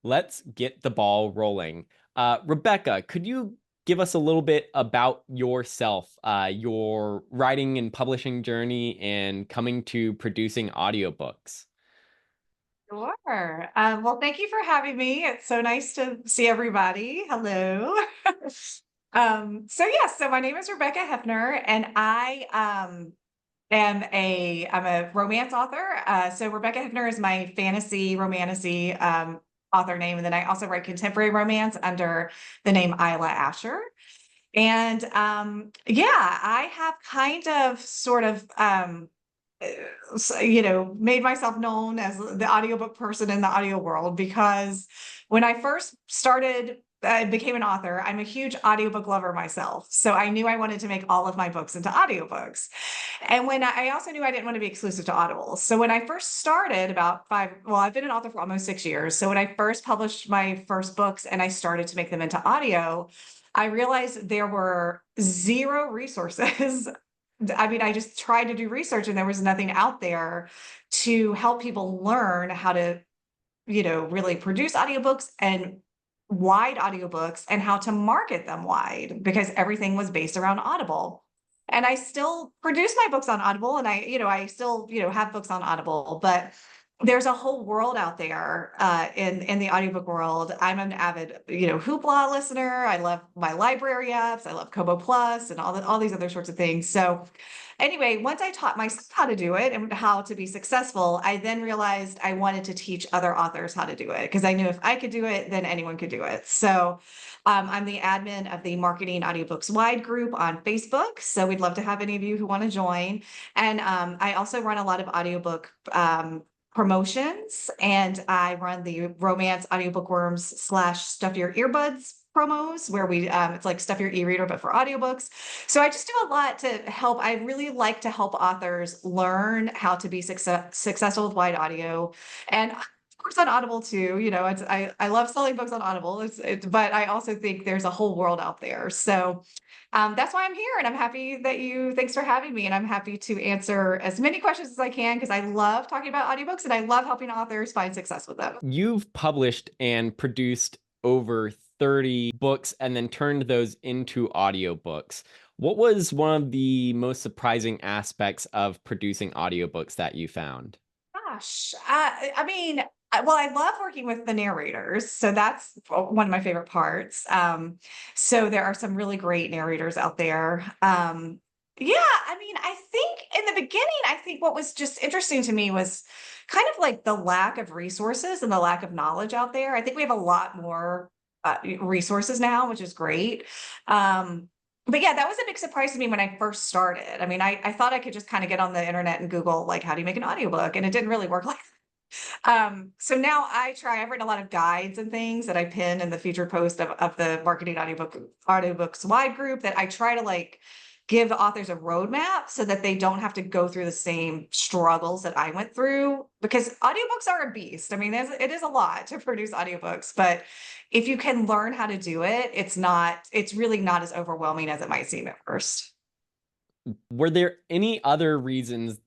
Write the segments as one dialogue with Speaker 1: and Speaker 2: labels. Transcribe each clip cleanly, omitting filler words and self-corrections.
Speaker 1: let's get the ball rolling. Rebecca, could you give us a little bit about yourself, your writing and publishing journey, and coming to producing audiobooks?
Speaker 2: Sure. Well, thank you for having me. It's so nice to see everybody. Hello. So my name is Rebecca Hefner, and I'm a romance author. So Rebecca Hefner is my fantasy romantasy author name, and then I also write contemporary romance under the name Isla Asher. And yeah, I have kind of sort of made myself known as the audiobook person in the audio world because when I first started, I became an author. I'm a huge audiobook lover myself. So I knew I wanted to make all of my books into audiobooks. And I also knew I didn't want to be exclusive to Audible. So when I first started I've been an author for almost 6 years. So when I first published my first books and I started to make them into audio, I realized there were zero resources. I mean, I just tried to do research and there was nothing out there to help people learn how to, really produce audiobooks and wide audiobooks and how to market them wide because everything was based around Audible. And I still produce my books on Audible and I still, have books on Audible, but there's a whole world out there in the audiobook world. I'm an avid, Hoopla listener. I love my library apps. I love Kobo Plus and all these other sorts of things. So anyway, once I taught myself how to do it and how to be successful, I then realized I wanted to teach other authors how to do it because I knew if I could do it, then anyone could do it. So I'm the admin of the Marketing Audiobooks Wide group on Facebook. So we'd love to have any of you who want to join. And I also run a lot of audiobook promotions, and I run the romance audiobook worms / stuff your earbuds promos where we it's like stuff your e-reader but for audiobooks. So I just do a lot to help. I really like to help authors learn how to be successful with wide audio, and of course on Audible too. I love selling books on Audible. But I also think there's a whole world out there. So that's why I'm here, and I'm happy that thanks for having me. And I'm happy to answer as many questions as I can because I love talking about audiobooks and I love helping authors find success with them.
Speaker 1: You've published and produced over 30 books and then turned those into audiobooks. What was one of the most surprising aspects of producing audiobooks that you found?
Speaker 2: Gosh, I mean, well, I love working with the narrators, so that's one of my favorite parts. So there are some really great narrators out there. Yeah, I mean, I think in the beginning, I think what was just interesting to me was kind of like the lack of resources and the lack of knowledge out there. I think we have a lot more resources now, which is great. But yeah, that was a big surprise to me when I first started. I mean, I thought I could just kind of get on the internet and Google, like, how do you make an audiobook? And it didn't really work like so now I've written a lot of guides and things that I pin in the featured post of the marketing audiobooks wide group that I try to like give authors a roadmap so that they don't have to go through the same struggles that I went through because audiobooks are a beast. I mean, it is a lot to produce audiobooks, but if you can learn how to do it, it's really not as overwhelming as it might seem at first.
Speaker 1: Were there any other reasons,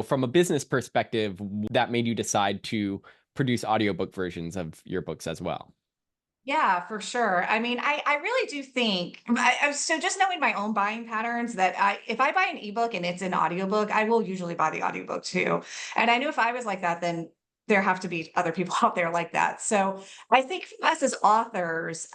Speaker 1: from a business perspective, that made you decide to produce audiobook versions of your books as well?
Speaker 2: Yeah, for sure. I mean, I really do think so just knowing my own buying patterns that if I buy an ebook and it's an audiobook, I will usually buy the audiobook too. And I knew if I was like that, then there have to be other people out there like that. So I think for us as authors,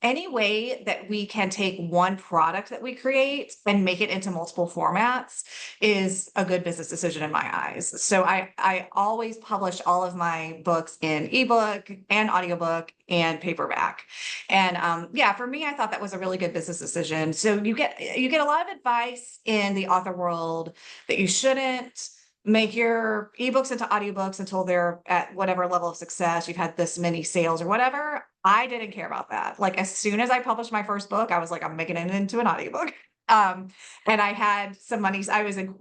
Speaker 2: any way that we can take one product that we create and make it into multiple formats is a good business decision in my eyes. So I always publish all of my books in ebook and audiobook and paperback. And yeah, for me, I thought that was a really good business decision. So you get a lot of advice in the author world that you shouldn't make your ebooks into audiobooks until they're at whatever level of success, you've had this many sales or whatever. I didn't care about that. Like as soon as I published my first book, I was like, I'm making it into an audiobook. Um, and I had some money.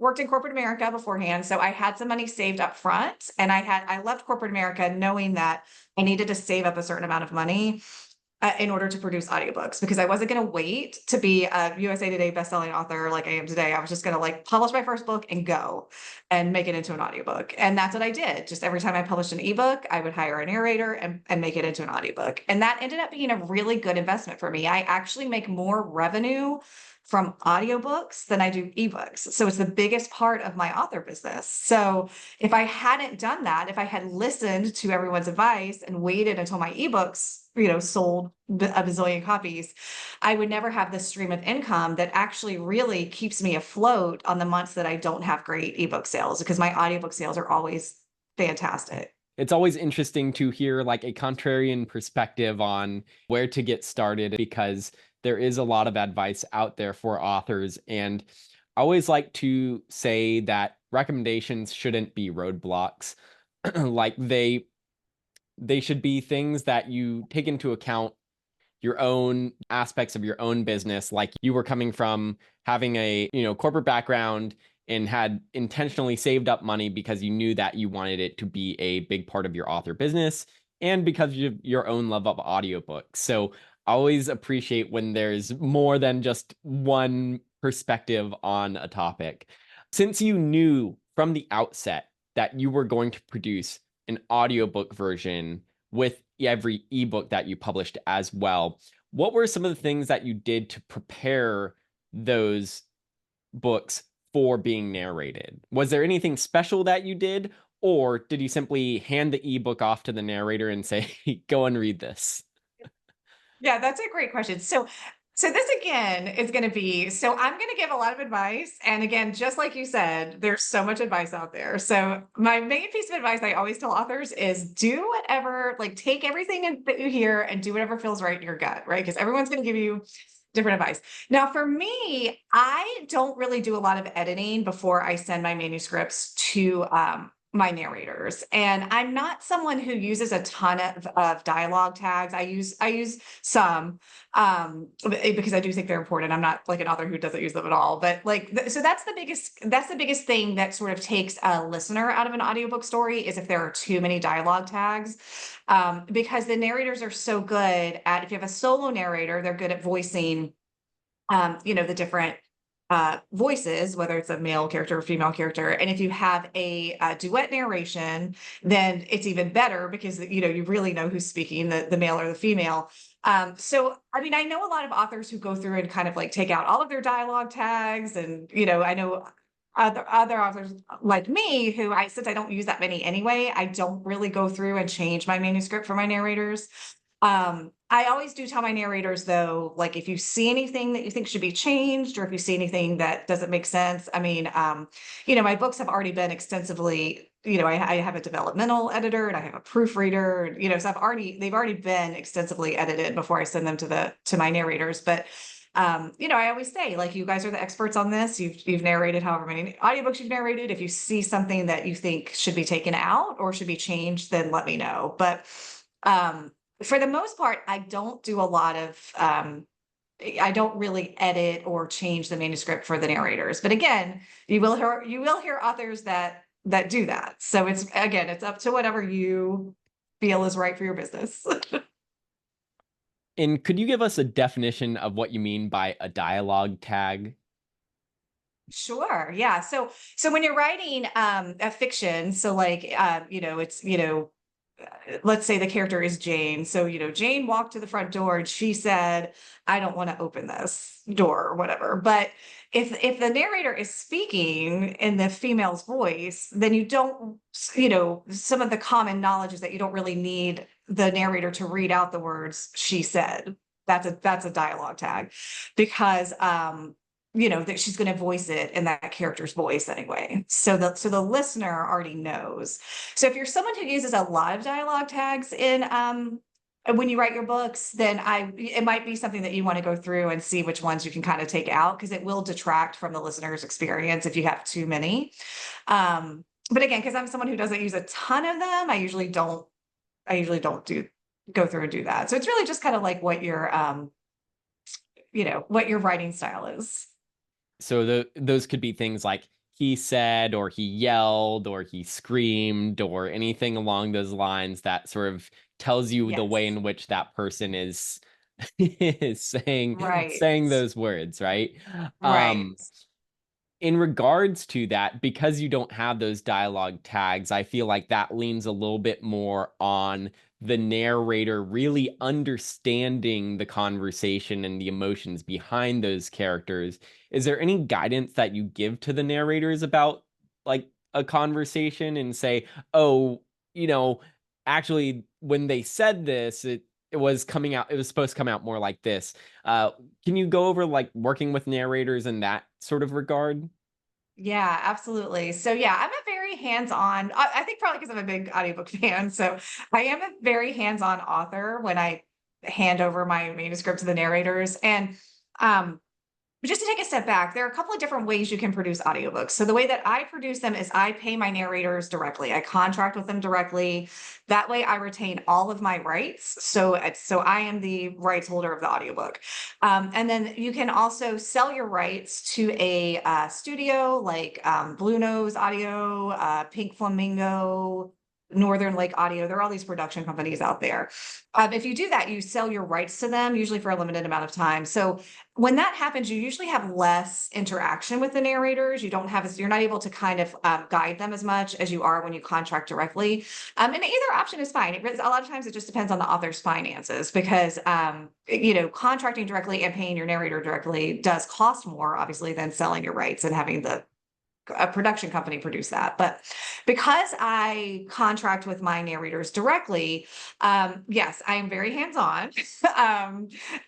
Speaker 2: Worked in corporate America beforehand. So I had some money saved up front and I left corporate America knowing that I needed to save up a certain amount of money in order to produce audiobooks, because I wasn't going to wait to be a USA Today bestselling author like I am today. I was just going to like publish my first book and go and make it into an audiobook. And that's what I did. Just every time I published an ebook, I would hire a narrator and make it into an audiobook. And that ended up being a really good investment for me. I actually make more revenue from audiobooks than I do ebooks. So it's the biggest part of my author business. So if I hadn't done that, if I had listened to everyone's advice and waited until my ebooks, sold a bazillion copies, I would never have this stream of income that actually really keeps me afloat on the months that I don't have great ebook sales, because my audiobook sales are always fantastic.
Speaker 1: It's always interesting to hear like a contrarian perspective on where to get started, because there is a lot of advice out there for authors. And I always like to say that recommendations shouldn't be roadblocks. Like they should be things that you take into account your own aspects of your own business. Like you were coming from having a corporate background and had intentionally saved up money because you knew that you wanted it to be a big part of your author business, and because of your own love of audiobooks. So I always appreciate when there's more than just one perspective on a topic. Since you knew from the outset that you were going to produce an audiobook version with every ebook that you published as well, what were some of the things that you did to prepare those books for being narrated? Was there anything special that you did, or did you simply hand the ebook off to the narrator and say, go and read this?
Speaker 2: Yeah, that's a great question. So this again is going to be, so I'm going to give a lot of advice. And again, just like you said, there's so much advice out there. So my main piece of advice I always tell authors is do whatever, like take everything that you hear and do whatever feels right in your gut, right? Because everyone's going to give you different advice. Now, for me, I don't really do a lot of editing before I send my manuscripts to my narrators. And I'm not someone who uses a ton of dialogue tags. I use some because I do think they're important. I'm not like an author who doesn't use them at all. But like, so that's the biggest thing that sort of takes a listener out of an audiobook story, is if there are too many dialogue tags. Because the narrators are so good at, if you have a solo narrator, they're good at voicing the different voices, whether it's a male character or female character. And if you have a duet narration, then it's even better, because you really know who's speaking, the male or the female. So I mean, I know a lot of authors who go through and kind of like take out all of their dialogue tags, and I know other authors like me who, since I don't use that many anyway, I don't really go through and change my manuscript for my narrators. I always do tell my narrators, though, like if you see anything that you think should be changed, or if you see anything that doesn't make sense. I mean, my books have already been extensively, I have a developmental editor and I have a proofreader, so they've already been extensively edited before I send them to my narrators. But I always say, like, you guys are the experts on this. You've narrated however many audiobooks you've narrated. If you see something that you think should be taken out or should be changed, then let me know. But for the most part, I don't do a lot of I don't really edit or change the manuscript for the narrators. But again, you will hear authors that do that. So it's up to whatever you feel is right for your business.
Speaker 1: And could you give us a definition of what you mean by a dialogue tag?
Speaker 2: Sure. Yeah. So when you're writing a fiction, so like it's let's say the character is Jane. So, Jane walked to the front door and she said, I don't want to open this door or whatever. But if the narrator is speaking in the female's voice, then you don't, some of the common knowledge is that you don't really need the narrator to read out the words she said. That's a dialogue tag, because that she's going to voice it in that character's voice anyway. So the listener already knows. So if you're someone who uses a lot of dialogue tags in when you write your books, then it might be something that you want to go through and see which ones you can kind of take out, because it will detract from the listener's experience if you have too many. But again, because I'm someone who doesn't use a ton of them, I usually don't go through and do that. So it's really just kind of like what your what your writing style is.
Speaker 1: So those could be things like he said, or he yelled, or he screamed, or anything along those lines that sort of tells you the way
Speaker 2: Yes.
Speaker 1: in which that person is
Speaker 2: Right.
Speaker 1: saying those words, right?
Speaker 2: Right.
Speaker 1: In regards to that, because you don't have those dialogue tags, I feel like that leans a little bit more on the narrator really understanding the conversation and the emotions behind those characters. Is there any guidance that you give to the narrators about like a conversation and say, oh, you know, actually, when they said this, it was coming out, it was supposed to come out more like this. Uh, can you go over like working with narrators in that sort of regard?
Speaker 2: Yeah, absolutely. So yeah, I'm a very hands-on, I think probably because I'm a big audiobook fan. So I am a very hands-on author when I hand over my manuscript to the narrators. And um, but just to take a step back, there are a couple of different ways you can produce audiobooks. So the way that I produce them is I pay my narrators directly. I contract with them directly. That way I retain all of my rights. So I am the rights holder of the audiobook. And then you can also sell your rights to a studio like Blue Nose Audio, Pink Flamingo, Northern Lake Audio. There are all these production companies out there. If you do that, you sell your rights to them, usually for a limited amount of time. So when that happens, you usually have less interaction with the narrators. You don't have, you're not able to kind of guide them as much as you are when you contract directly. And either option is fine. A lot of times it just depends on the author's finances because, contracting directly and paying your narrator directly does cost more, obviously, than selling your rights and having a production company produce that. But because I contract with my narrators directly, yes, I am very hands-on.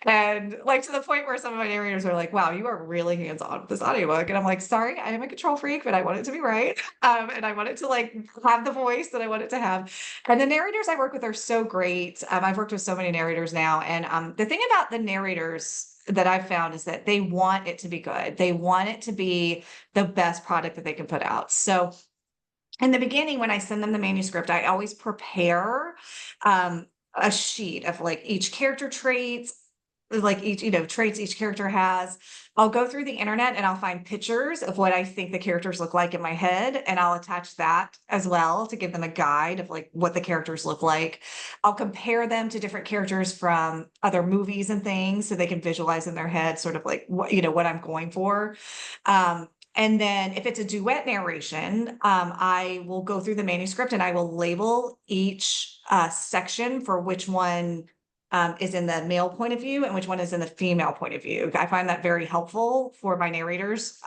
Speaker 2: And like to the point where some of my narrators are like, wow, you are really hands-on with this audiobook. And I'm like, sorry, I am a control freak, but I want it to be right. And I want it to like have the voice that I want it to have. And the narrators I work with are so great. I've worked with so many narrators now. And the thing about the narrators that I've found is that they want it to be good. They want it to be the best product that they can put out. So in the beginning, when I send them the manuscript, I always prepare a sheet of like each character traits, like each, traits each character has. I'll go through the internet and I'll find pictures of what I think the characters look like in my head, and I'll attach that as well to give them a guide of like what the characters look like. I'll compare them to different characters from other movies and things so they can visualize in their head sort of like what I'm going for. And then if it's a duet narration, I will go through the manuscript and I will label each section for which one is in the male point of view and which one is in the female point of view. I find that very helpful for my narrators.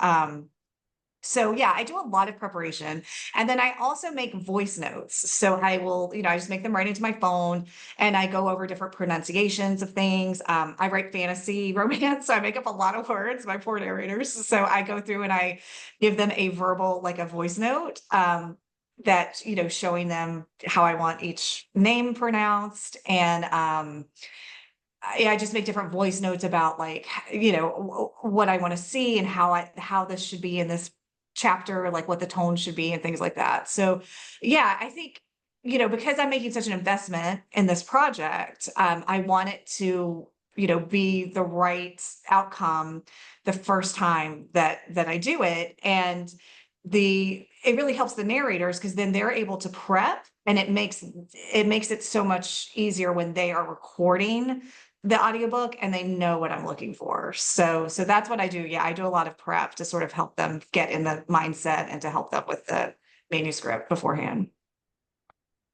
Speaker 2: So yeah, I do a lot of preparation. And then I also make voice notes. So I will, I just make them right into my phone and I go over different pronunciations of things. I write fantasy romance, so I make up a lot of words, my poor narrators. So I go through and I give them a verbal, like a voice note. That showing them how I want each name pronounced, and I just make different voice notes about like what I want to see and how this should be in this chapter, like what the tone should be and things like that. So yeah, I think because I'm making such an investment in this project, I want it to be the right outcome the first time that I do it. And it really helps the narrators because then they're able to prep, and it makes it so much easier when they are recording the audiobook and they know what I'm looking for. So that's what I do. Yeah, I do a lot of prep to sort of help them get in the mindset and to help them with the manuscript beforehand.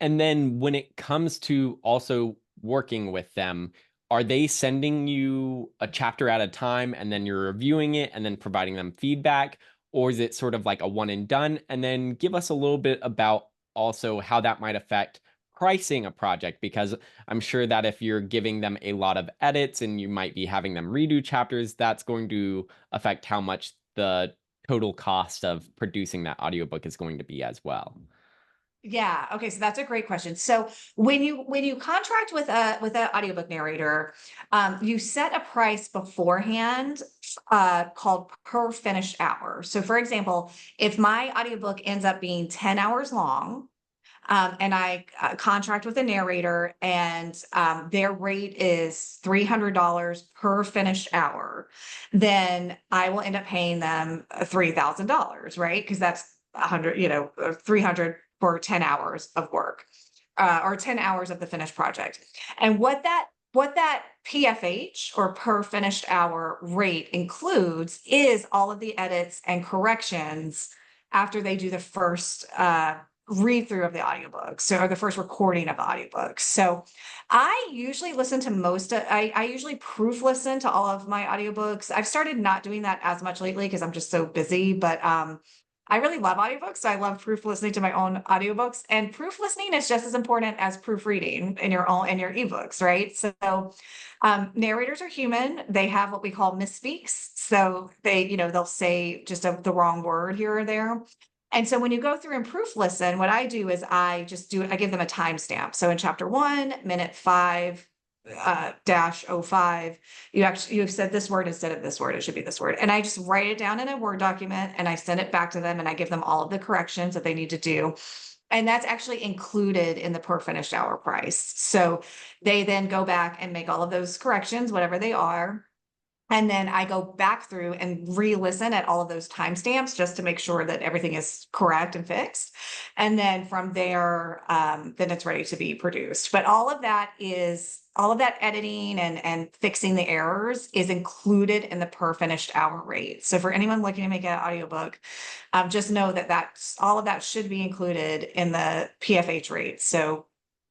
Speaker 1: And then when it comes to also working with them, are they sending you a chapter at a time and then you're reviewing it and then providing them feedback? Or is it sort of like a one and done? And then give us a little bit about also how that might affect pricing a project, because I'm sure that if you're giving them a lot of edits and you might be having them redo chapters, that's going to affect how much the total cost of producing that audiobook is going to be as well.
Speaker 2: Yeah. Okay. So that's a great question. So when you contract with an audiobook narrator, you set a price beforehand called per finished hour. So for example, if my audiobook ends up being 10 hours long, and I contract with a narrator, and their rate is $300 per finished hour, then I will end up paying them $3,000, right? Because that's 100, 300 for 10 hours of work, or 10 hours of the finished project. And what that PFH, or per finished hour rate, includes is all of the edits and corrections after they do the first read through of the audiobook, so, or the first recording of the audiobook. So I usually listen to I usually proof listen to all of my audiobooks. I've started not doing that as much lately because I'm just so busy, but I really love audiobooks. So I love proof listening to my own audiobooks, and proof listening is just as important as proofreading in your ebooks, right? So narrators are human. They have what we call misspeaks. So they'll say just the wrong word here or there. And so when you go through and proof listen, what I do is I give them a timestamp. So in chapter 1, minute 5, dash 05, you've said this word instead of this word, it should be this word. And I just write it down in a Word document and I send it back to them and I give them all of the corrections that they need to do. And that's actually included in the per finished hour price. So they then go back and make all of those corrections, whatever they are. And then I go back through and re-listen at all of those timestamps just to make sure that everything is correct and fixed. And then from there, then it's ready to be produced. But all of that editing and fixing the errors is included in the per finished hour rate. So for anyone looking to make an audiobook, just know that all of that should be included in the PFH rate. So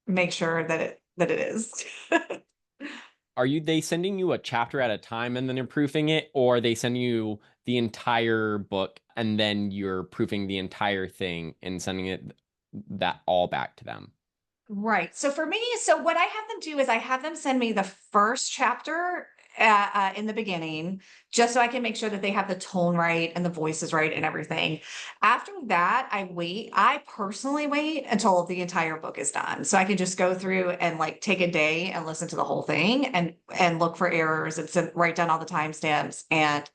Speaker 2: make sure that it is.
Speaker 1: Are they sending you a chapter at a time and then you're proofing it, or are they sending you the entire book and then you're proofing the entire thing and sending it that all back to them?
Speaker 2: Right. So for me, what I have them do is I have them send me the first chapter in the beginning, just so I can make sure that they have the tone right and the voices right and everything. After that, I personally wait until the entire book is done. So I can just go through and like take a day and listen to the whole thing and look for errors and write down all the timestamps and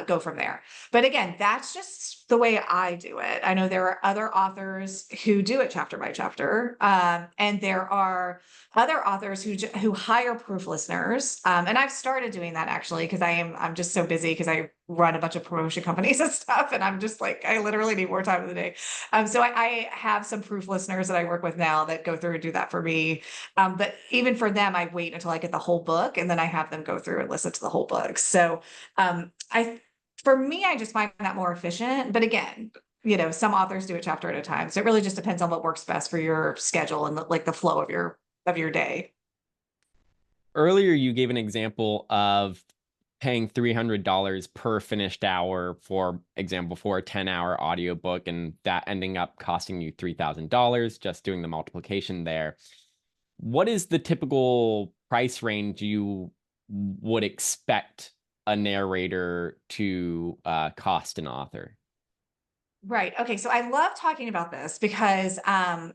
Speaker 2: go from there. But again, that's just the way I do it. I know there are other authors who do it chapter by chapter, and there are other authors who hire proof listeners. And I've started doing that actually because I'm just so busy because I run a bunch of promotion companies and stuff, and I'm just like I literally need more time in the day. So I have some proof listeners that I work with now that go through and do that for me. But even for them, I wait until I get the whole book, and then I have them go through and listen to the whole book. So for me, I just find that more efficient. But again, some authors do it chapter at a time. So it really just depends on what works best for your schedule and the flow of your day.
Speaker 1: Earlier, you gave an example of paying $300 per finished hour, for example, for a 10-hour audiobook, and that ending up costing you $3,000, just doing the multiplication there. What is the typical price range you would expect a narrator to cost an author?
Speaker 2: Right. Okay. So I love talking about this because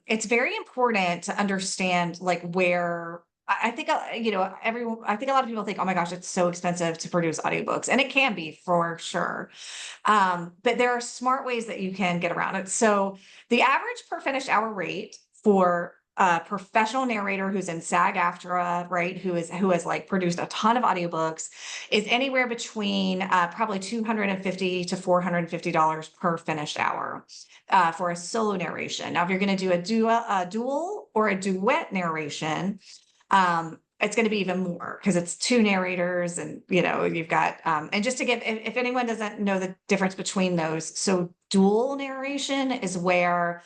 Speaker 2: it's very important to understand like where I think I think a lot of people think, oh my gosh, it's so expensive to produce audiobooks, and it can be for sure. But there are smart ways that you can get around it. So the average per finished hour rate for a professional narrator who's in SAG-AFTRA, right, who has like produced a ton of audiobooks, is anywhere between probably $250 to $450 per finished hour for a solo narration. Now, if you're going to do a dual or a duet narration, it's going to be even more because it's two narrators, and you've got and just to give, if anyone doesn't know the difference between those, so dual narration is where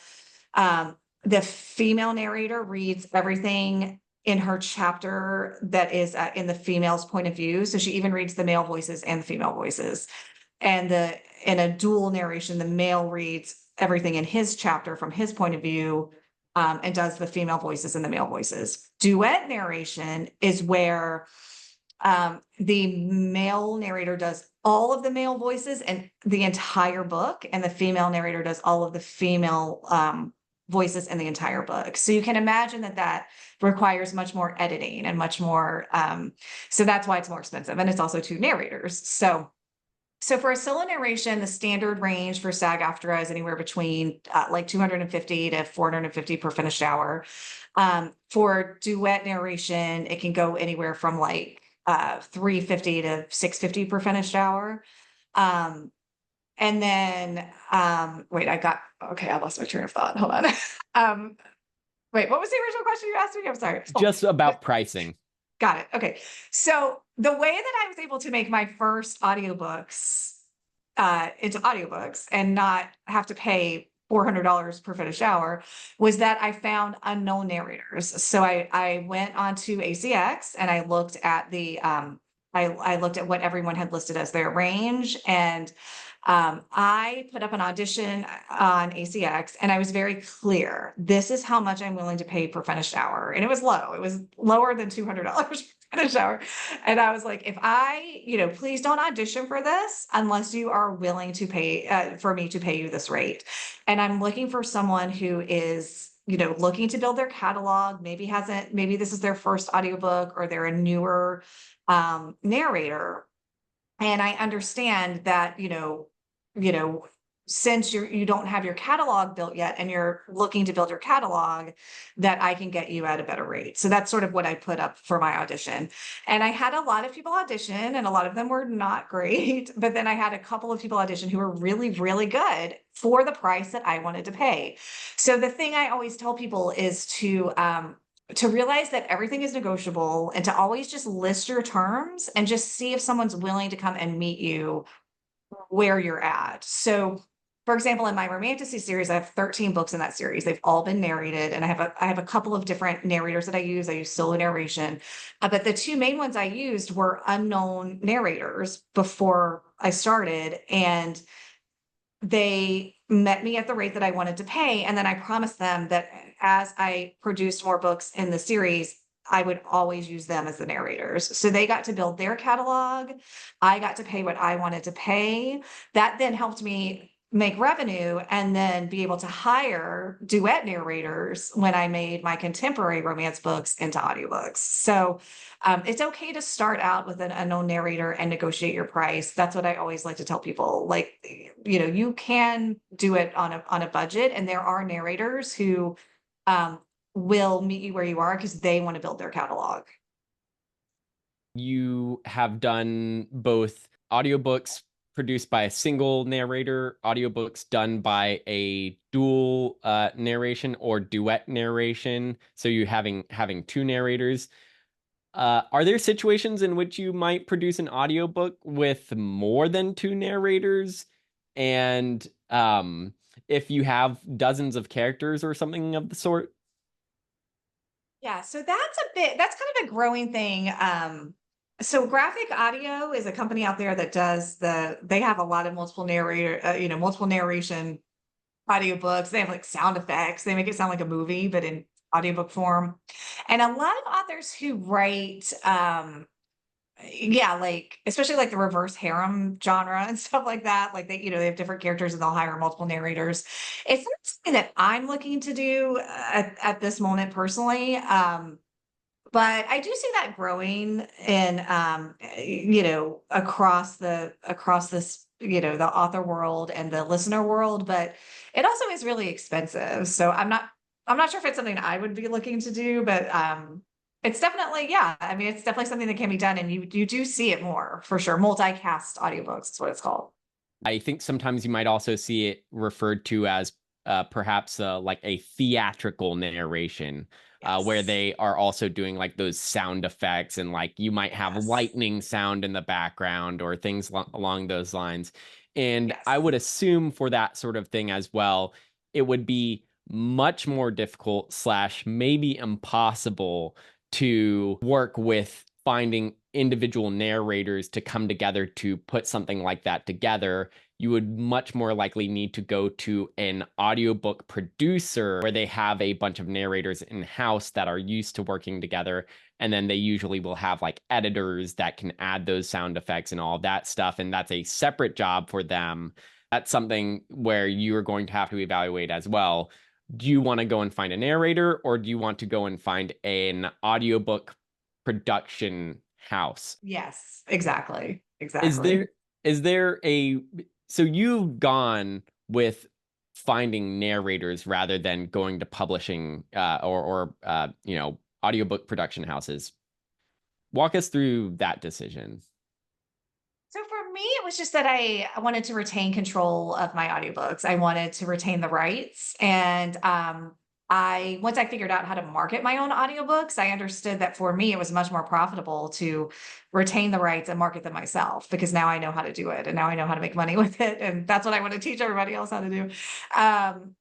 Speaker 2: the female narrator reads everything in her chapter that is in the female's point of view. So she even reads the male voices and the female voices. And in a dual narration, the male reads everything in his chapter from his point of view, and does the female voices and the male voices. Duet narration is where the male narrator does all of the male voices and the entire book, and the female narrator does all of the female voices in the entire book. So you can imagine that requires much more editing and much more. So that's why it's more expensive, and it's also two narrators. So for a solo narration, the standard range for SAG-AFTRA is anywhere between like $250 to $450 per finished hour. For duet narration, it can go anywhere from like $350 to $650 per finished hour. And then, wait, I lost my train of thought. Hold on. Wait, what was the original question you asked me? I'm sorry.
Speaker 1: Just about pricing.
Speaker 2: Got it. Okay. So the way that I was able to make my first audiobooks into audiobooks and not have to pay $400 per finished hour was that I found unknown narrators. So I went onto ACX and I looked at the I looked at what everyone had listed as their range, and I put up an audition on ACX and I was very clear. This is how much I'm willing to pay per finished hour. And it was low. It was lower than $200 per finished hour. And I was like, if I, please don't audition for this unless you are willing to pay for me to pay you this rate. And I'm looking for someone who is looking to build their catalog, maybe this is their first audiobook or they're a newer narrator. And I understand that, you know, since you don't have your catalog built yet and you're looking to build your catalog, that I can get you at a better rate. So that's sort of what I put up for my audition. And I had a lot of people audition and a lot of them were not great, but then I had a couple of people audition who were really, really good for the price that I wanted to pay. So the thing I always tell people is to realize that everything is negotiable and to always just list your terms and just see if someone's willing to come and meet you where you're at. So, for example, in my romantasy series, I have 13 books in that series. They've all been narrated, and I have a couple of different narrators that I use. I use solo narration, but the two main ones I used were unknown narrators before I started, and they met me at the rate that I wanted to pay. And then I promised them that as I produced more books in the series, I would always use them as the narrators. So they got to build their catalog. I got to pay what I wanted to pay. That then helped me make revenue and then be able to hire duet narrators when I made my contemporary romance books into audiobooks. So it's okay to start out with an unknown narrator and negotiate your price. That's what I always like to tell people. Like, you can do it on a budget, and there are narrators who will meet you where you are because they want to build their catalog.
Speaker 1: You have done both audiobooks produced by a single narrator, audiobooks done by a dual narration or duet narration. So you having two narrators. Are there situations in which you might produce an audiobook with more than two narrators? And if you have dozens of characters or something of the sort?
Speaker 2: Yeah, so that's kind of a growing thing. So Graphic Audio is a company out there that they have a lot of multiple narration audiobooks. They have like sound effects. They make it sound like a movie, but in audiobook form. And a lot of authors who write, yeah, like especially like the reverse harem genre and stuff like that. Like they have different characters and they'll hire multiple narrators. It's not something that I'm looking to do at this moment personally. But I do see that growing in, across this, the author world and the listener world, but it also is really expensive. So I'm not sure if it's something I would be looking to do, but it's definitely, yeah. I mean, it's definitely something that can be done, and you do see it more for sure. Multicast audiobooks is what it's called.
Speaker 1: I think sometimes you might also see it referred to as perhaps like a theatrical narration, where
Speaker 2: Yes.
Speaker 1: they are also doing like those sound effects and like you might have
Speaker 2: Yes.
Speaker 1: lightning sound in the background or things along those lines. And I
Speaker 2: Yes.
Speaker 1: would assume for that sort of thing as well, it would be much more difficult slash maybe impossible to work with finding individual narrators to come together to put something like that together. You would much more likely need to go to an audiobook producer where they have a bunch of narrators in house that are used to working together. And then they usually will have like editors that can add those sound effects and all that stuff. And that's a separate job for them. That's something where you are going to have to evaluate as well. Do you want to go and find a narrator, or do you want to go and find an audiobook production house?
Speaker 2: Yes. Exactly.
Speaker 1: Is
Speaker 2: Exactly.
Speaker 1: there is there a so you've gone with finding narrators rather than going to publishing or audiobook production houses. Walk us through that decision.
Speaker 2: So for me, it was just that I wanted to retain control of my audiobooks. I wanted to retain the rights. And once I figured out how to market my own audiobooks, I understood that for me, it was much more profitable to retain the rights and market them myself, because now I know how to do it and now I know how to make money with it. And that's what I want to teach everybody else how to do. Um,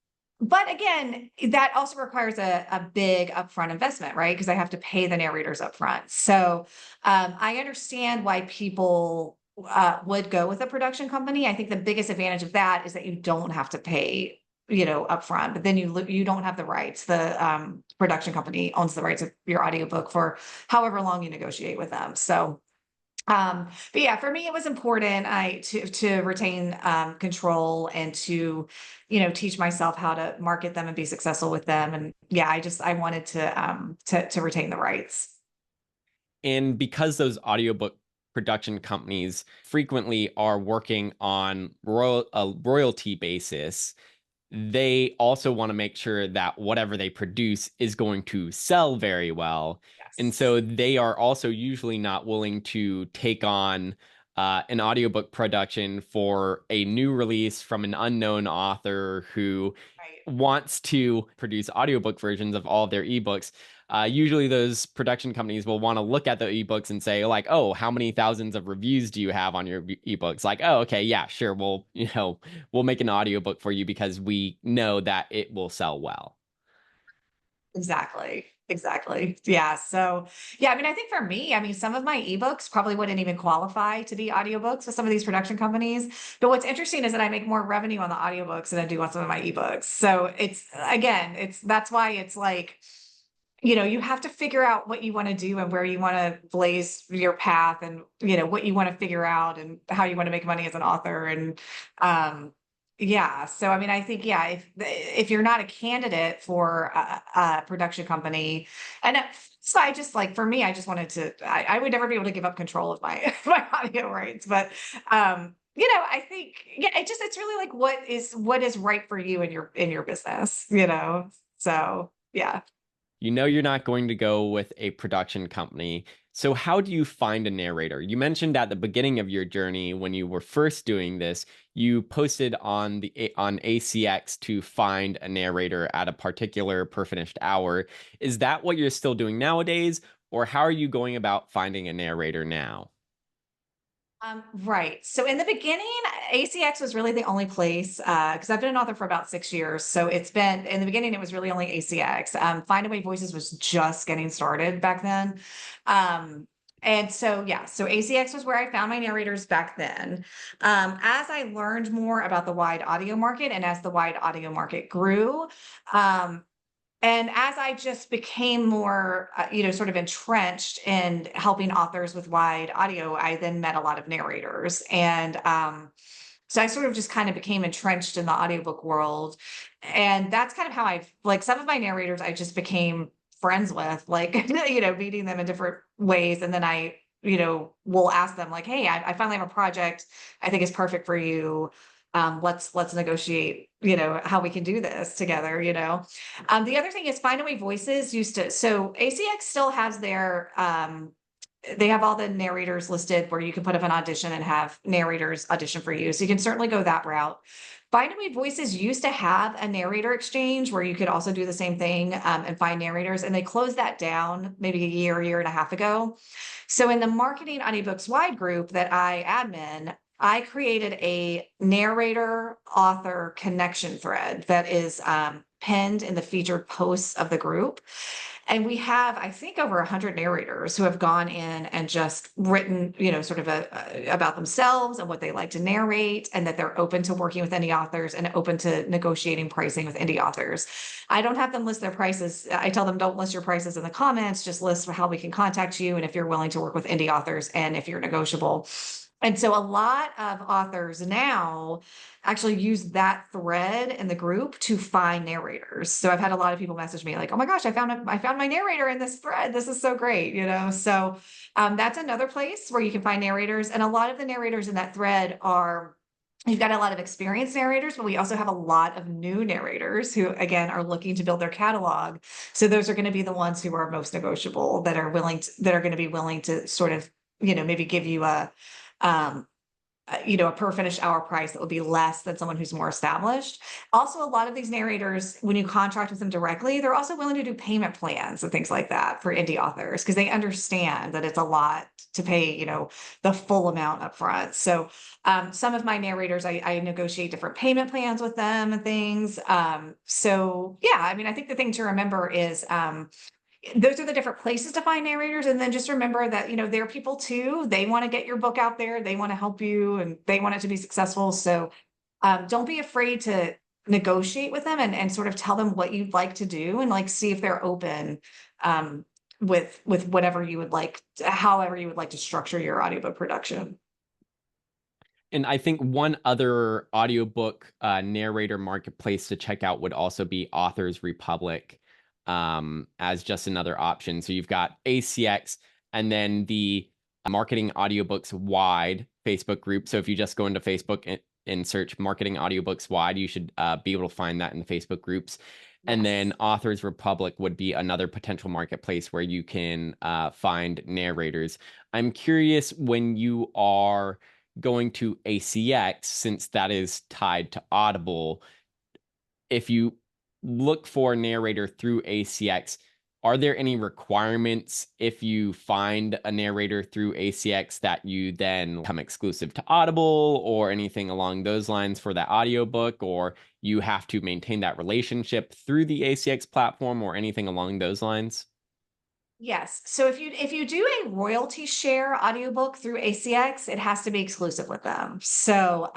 Speaker 2: but again, that also requires a big upfront investment, right? Because I have to pay the narrators upfront. So I understand why people would go with a production company. I think the biggest advantage of that is that you don't have to pay, upfront, but then you don't have the rights. The production company owns the rights of your audiobook for however long you negotiate with them. So but yeah, for me, it was important to retain control and to, teach myself how to market them and be successful with them. And yeah, I wanted to retain the rights.
Speaker 1: And because those audiobook production companies frequently are working on a royalty basis, they also want to make sure that whatever they produce is going to sell very well. And
Speaker 2: Yes.
Speaker 1: so they are also usually not willing to take on an audiobook production for a new release from an unknown author who
Speaker 2: Right.
Speaker 1: wants to produce audiobook versions of all of their ebooks. Usually those production companies will want to look at the ebooks and say like, oh, how many thousands of reviews do you have on your ebooks? Like, oh, okay, yeah, sure. We'll make an audiobook for you because we know that it will sell well.
Speaker 2: Exactly. Exactly. Yeah. So, yeah, I mean, I think for me, I mean, some of my ebooks probably wouldn't even qualify to be audiobooks with some of these production companies. But what's interesting is that I make more revenue on the audiobooks than I do on some of my ebooks. So it's, again, that's why it's like, you have to figure out what you want to do and where you want to blaze your path, and, what you want to figure out and how you want to make money as an author. And, yeah. So, I mean, I think, yeah, if you're not a candidate for a production company, and so I just like, for me, I just wanted I would never be able to give up control of my my audio rights. But I think, yeah, it's really like what is right for you in your business. So yeah.
Speaker 1: You know you're not going to go with a production company. So how do you find a narrator? You mentioned at the beginning of your journey when you were first doing this, you posted on ACX to find a narrator at a particular per finished hour. Is that what you're still doing nowadays, or how are you going about finding a narrator now?
Speaker 2: Right. So in the beginning, ACX was really the only place, because I've been an author for about 6 years. So in the beginning, it was really only ACX. Findaway Voices was just getting started back then. Um, and so, yeah, so ACX was where I found my narrators back then. As I learned more about the wide audio market and as the wide audio market grew, um, and as I just became more, sort of entrenched in helping authors with wide audio, I then met a lot of narrators. And so I sort of just kind of became entrenched in the audiobook world. And that's kind of how like some of my narrators, I just became friends with, like, meeting them in different ways. And then will ask them like, hey, I finally have a project I think is perfect for you. Let's negotiate, how we can do this together. The other thing is Findaway Voices so ACX still has they have all the narrators listed where you can put up an audition and have narrators audition for you. So you can certainly go that route. Findaway Voices used to have a narrator exchange where you could also do the same thing, and find narrators, and they closed that down maybe a year and a half ago. So in the Marketing Audiobooks Wide group that I admin, I created a narrator author connection thread that is pinned in the featured posts of the group. And we have, I think, over 100 narrators who have gone in and just written, sort of about themselves and what they like to narrate, and that they're open to working with indie authors and open to negotiating pricing with indie authors. I don't have them list their prices. I tell them, don't list your prices in the comments, just list how we can contact you and if you're willing to work with indie authors and if you're negotiable. And so a lot of authors now actually use that thread in the group to find narrators. So I've had a lot of people message me like, "Oh my gosh, I found my narrator in this thread. This is so great." So that's another place where you can find narrators, and a lot of the narrators in that thread are. You've got a lot of experienced narrators, but we also have a lot of new narrators who, again, are looking to build their catalog. So those are going to be the ones who are most negotiable, that are going to be willing to sort of, maybe give you um, a per finished hour price that would be less than someone who's more established. Also, a lot of these narrators, when you contract with them directly, they're also willing to do payment plans and things like that for indie authors because they understand that it's a lot to pay, the full amount up front. So some of my narrators, I negotiate different payment plans with them and things. So yeah, I mean, I think the thing to remember is those are the different places to find narrators. And then just remember that, they're people too. They want to get your book out there. They want to help you and they want it to be successful. So don't be afraid to negotiate with them and sort of tell them what you'd like to do and like see if they're open with whatever you would like, however you would like to structure your audiobook production.
Speaker 1: And I think one other audiobook narrator marketplace to check out would also be Authors Republic, as just another option. So you've got ACX and then the Marketing Audiobooks Wide Facebook group. So if you just go into Facebook and search Marketing Audiobooks Wide, you should be able to find that in the Facebook groups. And
Speaker 2: Yes.
Speaker 1: then Authors Republic would be another potential marketplace where you can find narrators. I'm curious, when you are going to ACX, since that is tied to Audible, if you look for a narrator through ACX, are there any requirements if you find a narrator through ACX that you then become exclusive to Audible or anything along those lines for that audiobook, or you have to maintain that relationship through the ACX platform or anything along those lines?
Speaker 2: Yes. So if you do a royalty share audiobook through ACX, it has to be exclusive with them. So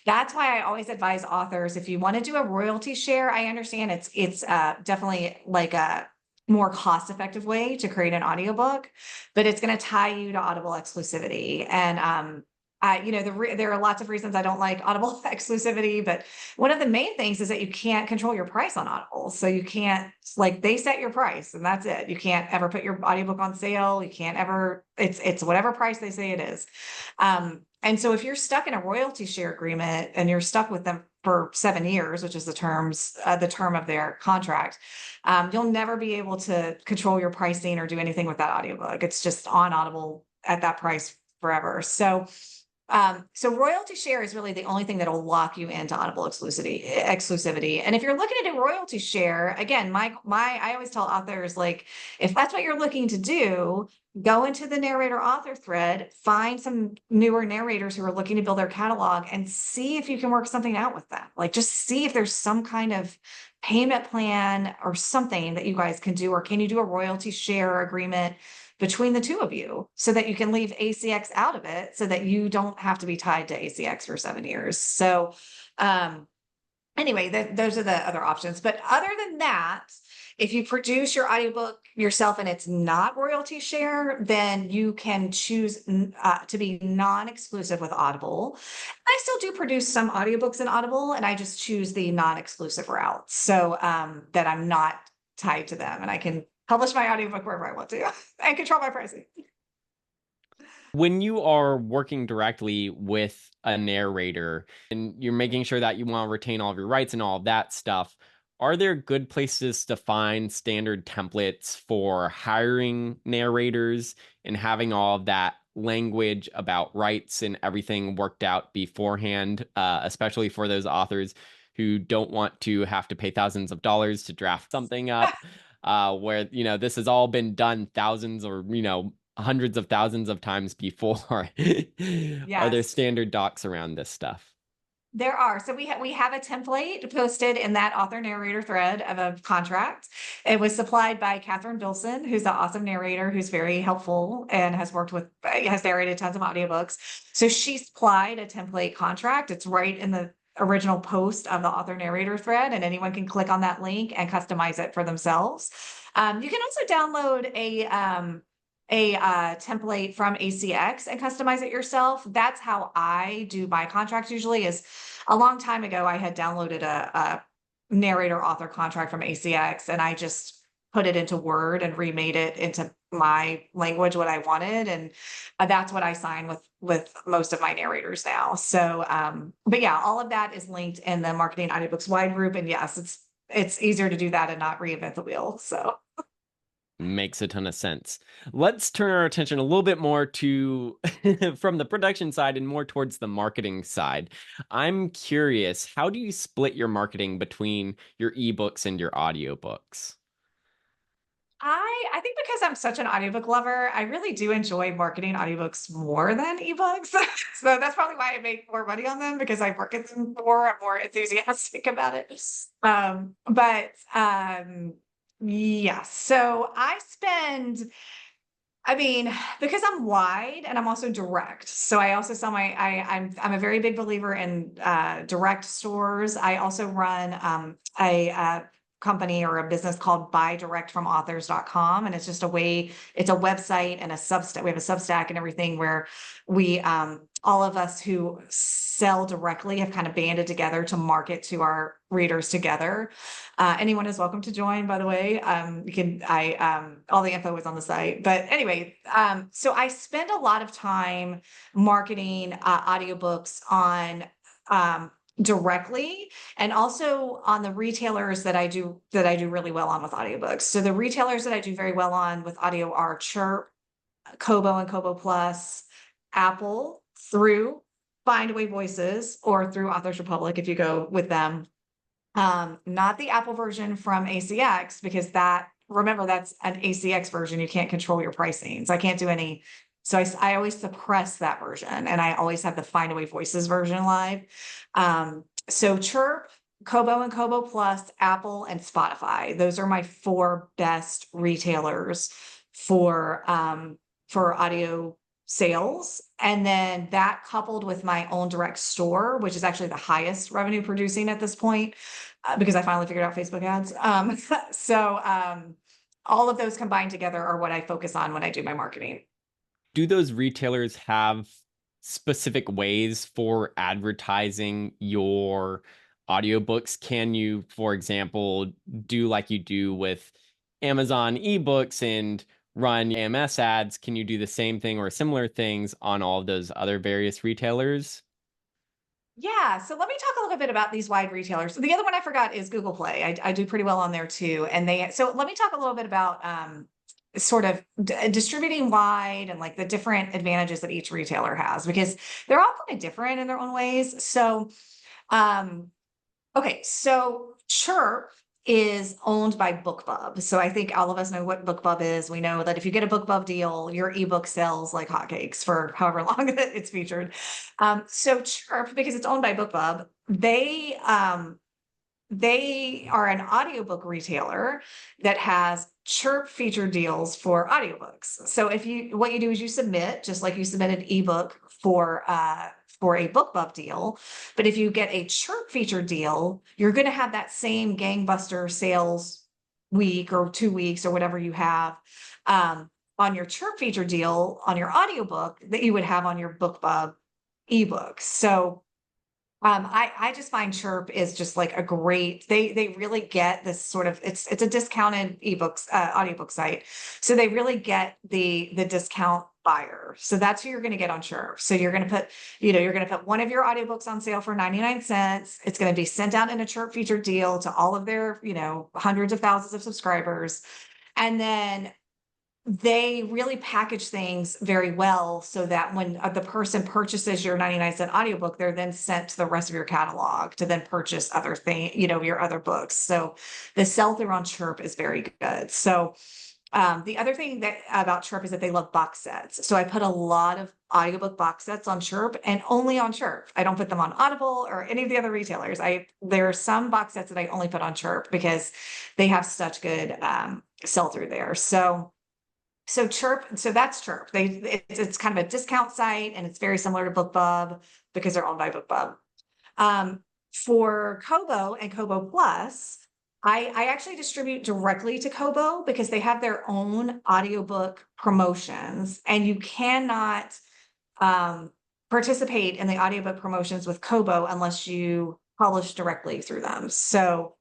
Speaker 2: that's why I always advise authors, if you want to do a royalty share, I understand it's definitely like a more cost-effective way to create an audiobook, but it's going to tie you to Audible exclusivity. And there are lots of reasons I don't like Audible exclusivity, but one of the main things is that you can't control your price on Audible. So you can't, like, they set your price and that's it. You can't ever put your audiobook on sale. You can't ever, it's whatever price they say it is. And so if you're stuck in a royalty share agreement and you're stuck with them for 7 years, which is the term of their contract, you'll never be able to control your pricing or do anything with that audiobook. It's just on Audible at that price forever. So royalty share is really the only thing that'll lock you into Audible exclusivity. And if you're looking at a royalty share, again, I always tell authors, like, if that's what you're looking to do, go into the narrator author thread, find some newer narrators who are looking to build their catalog and see if you can work something out with them. Like, just see if there's some kind of payment plan or something that you guys can do, or can you do a royalty share agreement between the two of you so that you can leave ACX out of it so that you don't have to be tied to ACX for 7 years. So anyway, those are the other options. But other than that, if you produce your audiobook yourself and it's not royalty share, then you can choose to be non-exclusive with Audible. I still do produce some audiobooks in Audible, and I just choose the non-exclusive route so that I'm not tied to them and I can publish my audiobook wherever I want to and control my pricing.
Speaker 1: When you are working directly with a narrator and you're making sure that you want to retain all of your rights and all of that stuff, are there good places to find standard templates for hiring narrators and having all of that language about rights and everything worked out beforehand, especially for those authors who don't want to have to pay thousands of dollars to draft something up, where, this has all been done thousands or, hundreds of thousands of times before? Are there
Speaker 2: Yes.
Speaker 1: standard docs around this stuff?
Speaker 2: There are. So we have a template posted in that author narrator thread of a contract. It was supplied by Catherine Bilson, who's the awesome narrator who's very helpful and has narrated tons of audiobooks. So she supplied a template contract. It's right in the original post of the author narrator thread, and anyone can click on that link and customize it for themselves. You can also download a template from ACX and customize it yourself. That's how I do my contracts usually. Is a long time ago, I had downloaded a narrator author contract from ACX and I just put it into Word and remade it into my language, what I wanted. And that's what I sign with most of my narrators now. So, but yeah, all of that is linked in the Marketing Audiobooks Wide group. And yes, it's easier to do that and not reinvent the wheel. So
Speaker 1: Makes a ton of sense. Let's turn our attention a little bit more to from the production side and more towards the marketing side. I'm curious, how do you split your marketing between your ebooks and your audiobooks?
Speaker 2: I think because I'm such an audiobook lover, I really do enjoy marketing audiobooks more than ebooks. So that's probably why I make more money on them because I market them more. I'm more enthusiastic about it. Yeah. So I mean, because I'm wide and I'm also direct. So I also sell I'm a very big believer in direct stores. I also run a company or a business called buydirectfromauthors.com. And it's just a way, it's a website and a Substack. We have a Substack and everything where we all of us who sell directly have kind of banded together to market to our readers together. Anyone is welcome to join, by the way. All the info is on the site. But anyway, so I spend a lot of time marketing audiobooks on directly and also on the retailers that I do really well on with audiobooks. So the retailers that I do very well on with audio are Chirp, Kobo and Kobo Plus, Apple through Findaway Voices or through Authors Republic if you go with them. Not the Apple version from ACX because remember that's an ACX version. You can't control your pricing. So I can't do any. So I always suppress that version and I always have the Findaway Voices version live. So Chirp, Kobo and Kobo Plus, Apple and Spotify. Those are my 4 best retailers for audio sales. And then that coupled with my own direct store, which is actually the highest revenue producing at this point, because I finally figured out Facebook ads. All of those combined together are what I focus on when I do my marketing.
Speaker 1: Do those retailers have specific ways for advertising your audiobooks? Can you, for example, do like you do with Amazon ebooks and run AMS ads? Can you do the same thing or similar things on all of those other various retailers?
Speaker 2: Yeah, so let me talk a little bit about these wide retailers. The other one I forgot is Google Play. I do pretty well on there too. So let me talk a little bit about sort of distributing wide and like the different advantages that each retailer has because they're all kind of different in their own ways. So okay, so Chirp is owned by BookBub. So I think all of us know what BookBub is. We know that if you get a BookBub deal, your ebook sells like hotcakes for however long it's featured. So Chirp, because it's owned by BookBub, they are an audiobook retailer that has Chirp featured deals for audiobooks. So what you do is you submit, just like you submit an ebook for a BookBub deal. But if you get a Chirp featured deal, you're going to have that same gangbuster sales week or 2 weeks or whatever you have on your Chirp featured deal on your audiobook that you would have on your BookBub ebook. So I just find Chirp is just like a great, they really get this sort of, it's a discounted audiobook site. So they really get the discount buyer. So that's who you're going to get on Chirp. So you're going to put one of your audiobooks on sale for 99 cents. It's going to be sent out in a Chirp featured deal to all of their, hundreds of thousands of subscribers. And then they really package things very well so that when the person purchases your 99-cent audiobook, they're then sent to the rest of your catalog to then purchase other things, your other books. So the sell-through on Chirp is very good. So the other thing about Chirp is that they love box sets. So I put a lot of audiobook box sets on Chirp and only on Chirp. I don't put them on Audible or any of the other retailers. There are some box sets that I only put on Chirp because they have such good sell-through there. So that's Chirp. It's kind of a discount site and it's very similar to BookBub because they're owned by BookBub. For Kobo and Kobo Plus, I actually distribute directly to Kobo because they have their own audiobook promotions and you cannot participate in the audiobook promotions with Kobo unless you publish directly through them. So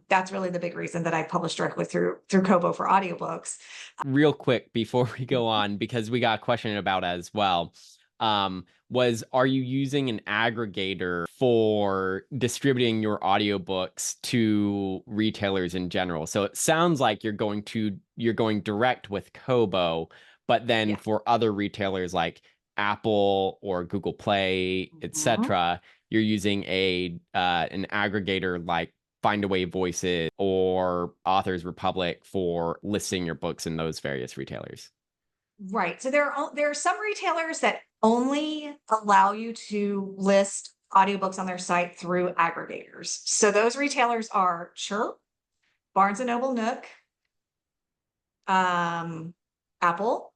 Speaker 2: that's really the big reason that I publish directly through Kobo for audiobooks.
Speaker 1: Real quick before we go on, because we got a question about as well. was, are you using an aggregator for distributing your audiobooks to retailers in general? So it sounds like you're going direct with Kobo, but then
Speaker 2: Yeah.
Speaker 1: for other retailers like Apple or Google Play,
Speaker 2: Mhm.
Speaker 1: etc., you're using a an aggregator like Findaway Voices or Authors Republic for listing your books in those various retailers.
Speaker 2: Right. So there are some retailers that only allow you to list audiobooks on their site through aggregators. So those retailers are Chirp, Barnes and Noble Nook, um, Apple.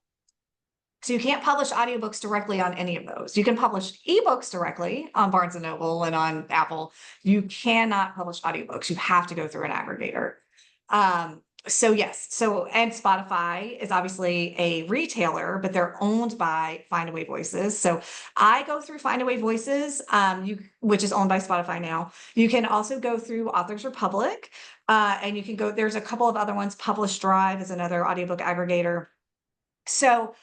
Speaker 2: So you can't publish audiobooks directly on any of those. You can publish ebooks directly on Barnes and Noble and on Apple. You cannot publish audiobooks. You have to go through an aggregator. So yes, so and Spotify is obviously a retailer, but they're owned by Findaway Voices. So I go through Findaway Voices, which is owned by Spotify now. You can also go through Authors Republic, and you can go. There's a couple of other ones. Publish Drive is another audiobook aggregator. So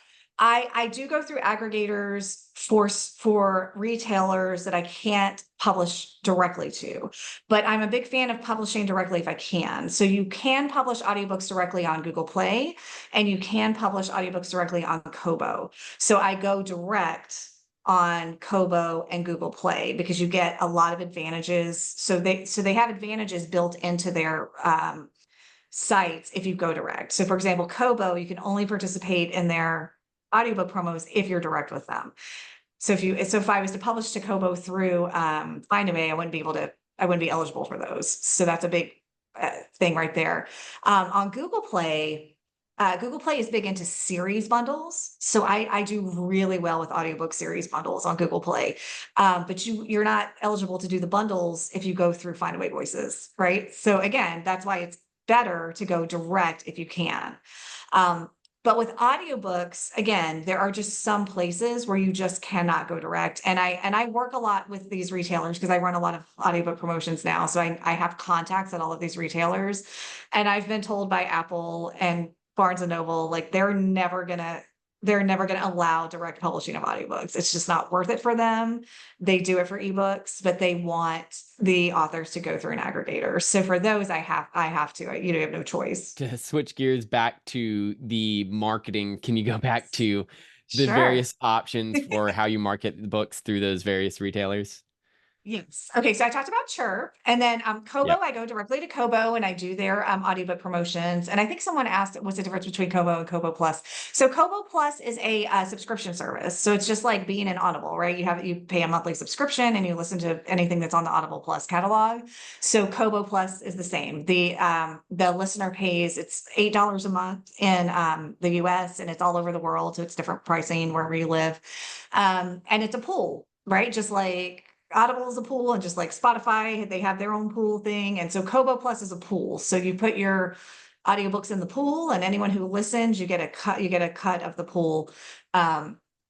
Speaker 2: I do go through aggregators for retailers that I can't publish directly to, but I'm a big fan of publishing directly if I can. So you can publish audiobooks directly on Google Play, and you can publish audiobooks directly on Kobo. So I go direct on Kobo and Google Play because you get a lot of advantages. So they have advantages built into their sites if you go direct. So for example, Kobo, you can only participate in their audiobook promos if you're direct with them. So if I was to publish to Kobo through Findaway, I wouldn't be eligible for those. So that's a big thing right there. On Google Play is big into series bundles. So I do really well with audiobook series bundles on Google Play. But you're not eligible to do the bundles if you go through Findaway Voices, right? So again, that's why it's better to go direct if you can. But with audiobooks, again, there are just some places where you just cannot go direct. And I work a lot with these retailers because I run a lot of audiobook promotions now. So I have contacts at all of these retailers. And I've been told by Apple and Barnes and Noble, like they're never gonna allow direct publishing of audiobooks. It's just not worth it for them. They do it for ebooks, but they want the authors to go through an aggregator. So for those, I have to. You have no choice.
Speaker 1: To switch gears back to the marketing, can you go back to the
Speaker 2: Sure.
Speaker 1: various options for how you market the books through those various retailers?
Speaker 2: Yes. Okay. So I talked about Chirp, and then Kobo.
Speaker 1: Yep.
Speaker 2: I go directly to Kobo and I do their audiobook promotions. And I think someone asked what's the difference between Kobo and Kobo Plus. So Kobo Plus is a subscription service. So it's just like being an Audible, right? You pay a monthly subscription and you listen to anything that's on the Audible Plus catalog. So Kobo Plus is the same. The listener pays it's $8 a month in the U.S. and it's all over the world, so it's different pricing wherever you live. And it's a pool, right? Just like Audible is a pool, and just like Spotify, they have their own pool thing. And so Kobo Plus is a pool. So you put your audiobooks in the pool, and anyone who listens, you get a cut of the pool.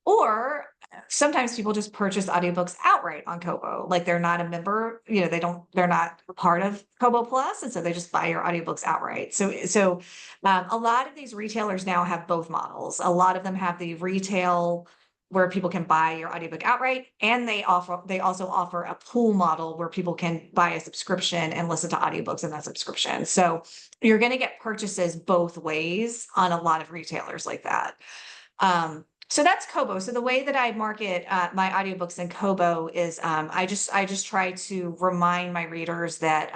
Speaker 2: Or sometimes people just purchase audiobooks outright on Kobo. Like they're not a member, they're not a part of Kobo Plus, and so they just buy your audiobooks outright. So a lot of these retailers now have both models. A lot of them have the retail where people can buy your audiobook outright, and they also offer a pool model where people can buy a subscription and listen to audiobooks in that subscription. So you're going to get purchases both ways on a lot of retailers like that. So that's Kobo. So the way that I market my audiobooks in Kobo is I just try to remind my readers that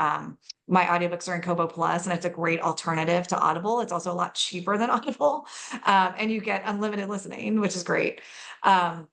Speaker 2: my audiobooks are in Kobo Plus, and it's a great alternative to Audible. It's also a lot cheaper than Audible, and you get unlimited listening, which is great. Um,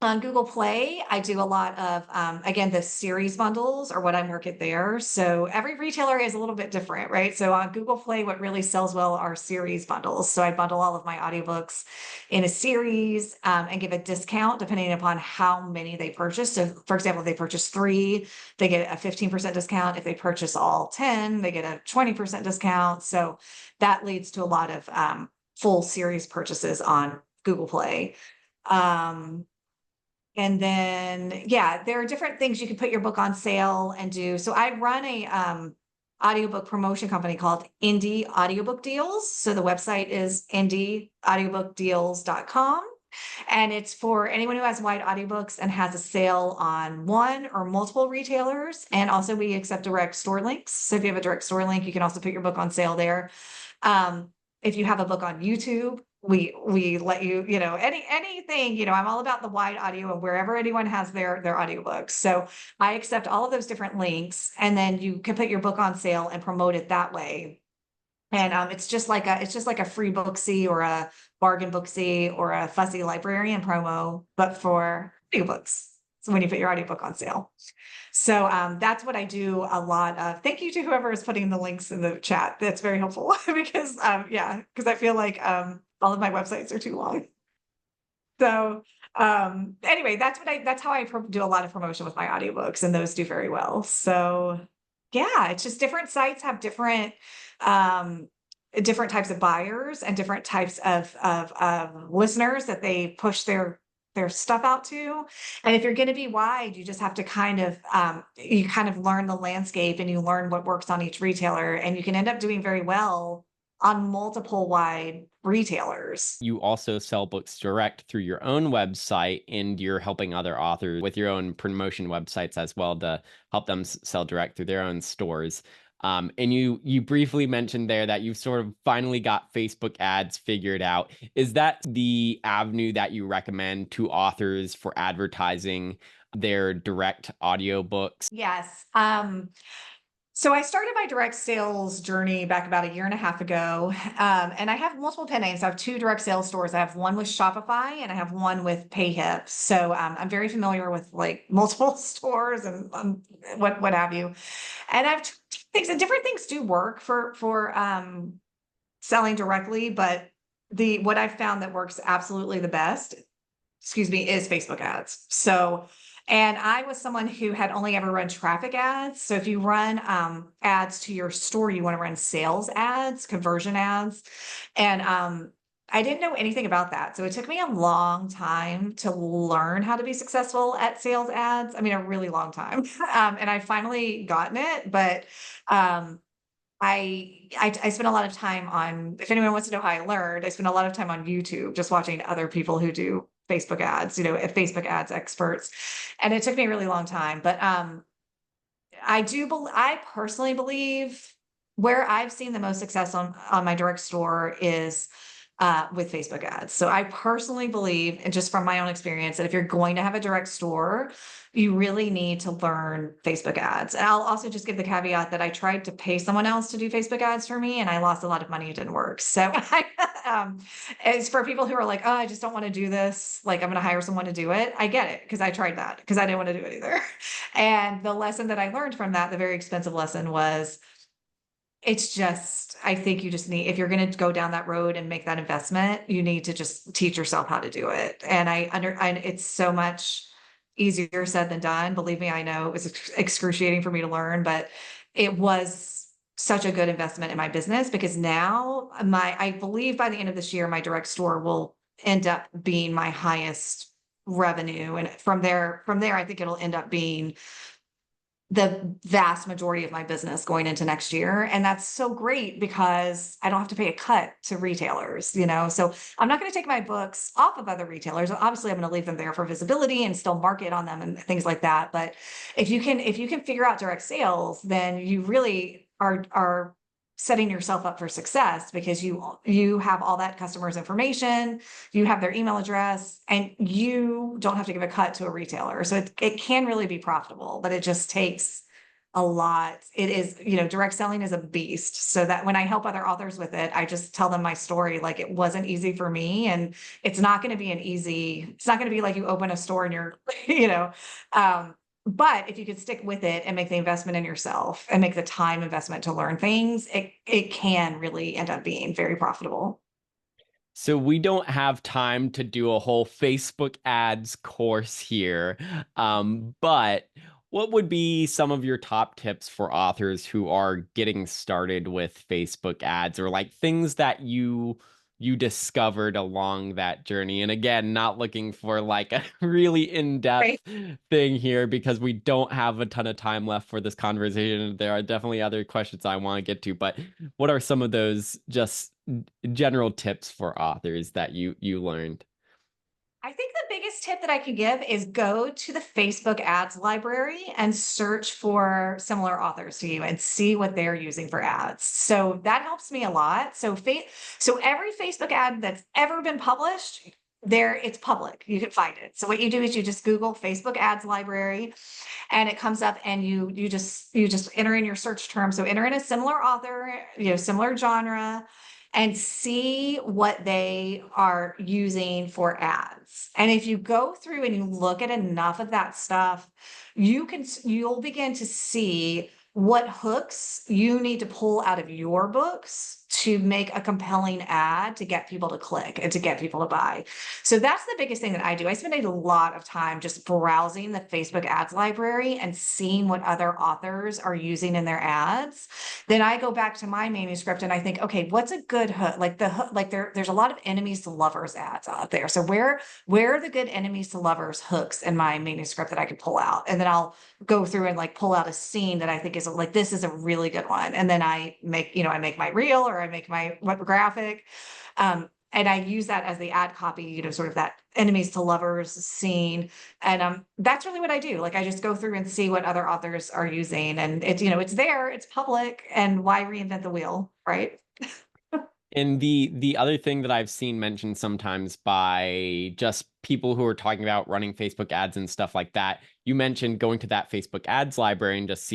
Speaker 2: on Google Play, I do a lot of, again, the series bundles are what I market there. So every retailer is a little bit different, right? So on Google Play, what really sells well are series bundles. So I bundle all of my audiobooks in a series and give a discount depending upon how many they purchase. So for example, if they purchase 3, they get a 15% discount. If they purchase all 10, they get a 20% discount. So that leads to a lot of full series purchases on Google Play. And then, yeah, there are different things you can put your book on sale and do. So I run a audiobook promotion company called Indie Audiobook Deals. So the website is indieaudiobookdeals.com. And it's for anyone who has Wide Audiobooks and has a sale on one or multiple retailers. And also we accept direct store links. So if you have a direct store link, you can also put your book on sale there. If you have a book on YouTube, we let you, anything, I'm all about the wide audio and wherever anyone has their audiobooks. So I accept all of those different links, and then you can put your book on sale and promote it that way. And it's just like a free Booksy or a bargain Booksy or a fussy librarian promo, but for audiobooks. So when you put your audiobook on sale. So that's what I do a lot of. Thank you to whoever is putting the links in the chat. That's very helpful because because I feel like all of my websites are too long. So anyway, that's how I do a lot of promotion with my audiobooks, and those do very well. So yeah, it's just different sites have different types of buyers and different types of listeners that they push their stuff out to. And if you're going to be wide, you just have to you kind of learn the landscape, and you learn what works on each retailer, and you can end up doing very well on multiple wide retailers.
Speaker 1: You also sell books direct through your own website, and you're helping other authors with your own promotion websites as well to help them sell direct through their own stores. And you briefly mentioned there that you've sort of finally got Facebook ads figured out. Is that the avenue that you recommend to authors for advertising their direct audiobooks?
Speaker 2: Yes. So I started my direct sales journey back about a year and a half ago. And I have multiple pen names. I have two direct sales stores. I have one with Shopify and I have one with PayHip. So I'm very familiar with like multiple stores and what have you. And I've things, and different things do work for selling directly, but what I've found that works absolutely the best, excuse me, is Facebook ads. So, and I was someone who had only ever run traffic ads. So if you run ads to your store, you want to run sales ads, conversion ads. And I didn't know anything about that. So it took me a long time to learn how to be successful at sales ads. I mean, a really long time. And I finally gotten it, but I spent a lot of time on, if anyone wants to know how I learned, I spent a lot of time on YouTube just watching other people who do Facebook ads, Facebook ads experts. And it took me a really long time. But I personally believe where I've seen the most success on my direct store is with Facebook ads. So I personally believe, and just from my own experience, that if you're going to have a direct store, you really need to learn Facebook ads. And I'll also just give the caveat that I tried to pay someone else to do Facebook ads for me, and I lost a lot of money. It didn't work. So it's for people who are like, oh, I just don't want to do this. Like, I'm going to hire someone to do it. I get it, because I tried that because I didn't want to do it either. And the lesson that I learned from that, the very expensive lesson, was it's just, I think you just need, if you're going to go down that road and make that investment, you need to just teach yourself how to do it. And it's so much easier said than done. Believe me, I know it was excruciating for me to learn, but it was such a good investment in my business, because now I believe by the end of this year, my direct store will end up being my highest revenue. And from there, I think it'll end up being the vast majority of my business going into next year. And that's so great because I don't have to pay a cut to retailers, So I'm not going to take my books off of other retailers. Obviously, I'm going to leave them there for visibility and still market on them and things like that. But if you can figure out direct sales, then you really are setting yourself up for success, because you have all that customer's information, you have their email address, and you don't have to give a cut to a retailer. So it can really be profitable, but it just takes a lot. It is, direct selling is a beast. So that when I help other authors with it, I just tell them my story. Like, it wasn't easy for me, and it's not going to be it's not going to be like you open a store and you're, but if you could stick with it and make the investment in yourself and make the time investment to learn things, it can really end up being very profitable.
Speaker 1: So we don't have time to do a whole Facebook ads course here. But what would be some of your top tips for authors who are getting started with Facebook ads, or like things that you discovered along that journey? And again, not looking for like a really in-depth
Speaker 2: Right.
Speaker 1: thing here, because we don't have a ton of time left for this conversation. There are definitely other questions I want to get to, but what are some of those just general tips for authors that you learned?
Speaker 2: biggest tip that I can give is go to the Facebook ads library and search for similar authors to you and see what they're using for ads. So that helps me a lot. So every Facebook ad that's ever been published, there it's public. You can find it. So what you do is you just Google Facebook ads library and it comes up and you just enter in your search term. So enter in a similar author, similar genre, and see what they are using for ads. And if you go through and you look at enough of that stuff, you'll begin to see what hooks you need to pull out of your books to make a compelling ad to get people to click and to get people to buy. So that's the biggest thing that I do. I spend a lot of time just browsing the Facebook ads library and seeing what other authors are using in their ads. Then I go back to my manuscript and I think, okay, what's a good hook? Like the hook, like there's a lot of enemies to lovers ads out there. So where are the good enemies to lovers hooks in my manuscript that I could pull out? And then I'll go through and like pull out a scene that I think is like, this is a really good one. And then I make my reel or I make my web graphic. And I use that as the ad copy, sort of that enemies to lovers scene. And that's really what I do. Like I just go through and see what other authors are using. And it's there, it's public, and why reinvent the wheel, right?
Speaker 1: And the other thing that I've seen mentioned sometimes by just people who are talking about running Facebook ads and stuff like that, you mentioned going to that Facebook ads library and just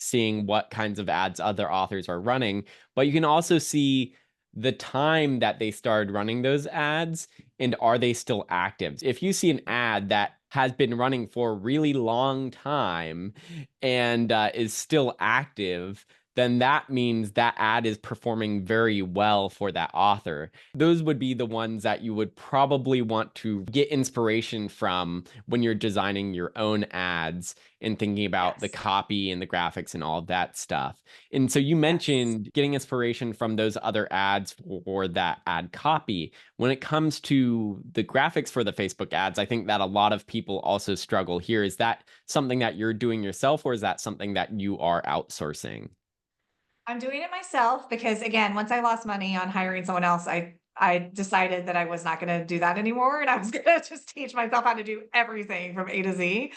Speaker 1: seeing what kinds of ads other authors are running, but you can also see the time that they started running those ads and are they still active. If you see an ad that has been running for a really long time and is still active, then that means that ad is performing very well for that author. Those would be the ones that you would probably want to get inspiration from when you're designing your own ads and thinking about the
Speaker 2: Yes.
Speaker 1: copy and the graphics and all of that stuff. And so you
Speaker 2: Yes.
Speaker 1: mentioned getting inspiration from those other ads for that ad copy. When it comes to the graphics for the Facebook ads, I think that a lot of people also struggle here. Is that something that you're doing yourself, or is that something that you are outsourcing?
Speaker 2: I'm doing it myself because again, once I lost money on hiring someone else, I decided that I was not going to do that anymore, and I was going to just teach myself how to do everything from A to Z,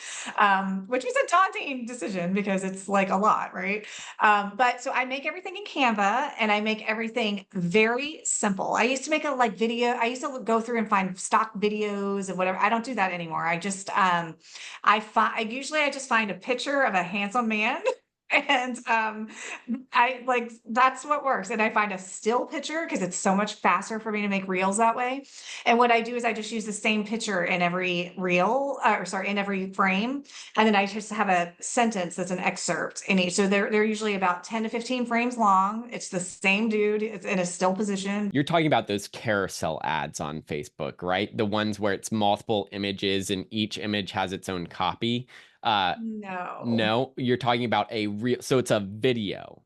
Speaker 2: which was a daunting decision because it's like a lot, right? But so I make everything in Canva, and I make everything very simple. I used to make a like video. I used to go through and find stock videos and whatever. I don't do that anymore. I just I just find a picture of a handsome man. And I like that's what works. And I find a still picture because it's so much faster for me to make reels that way. And what I do is I just use the same picture in every reel, or sorry, in every frame. And then I just have a sentence that's an excerpt in each. So they're usually about 10 to 15 frames long. It's the same dude, it's in a still position.
Speaker 1: You're talking about those carousel ads on Facebook, right? The ones where it's multiple images and each image has its own copy. Uh,
Speaker 2: No.
Speaker 1: no, you're talking about a real, so it's a video.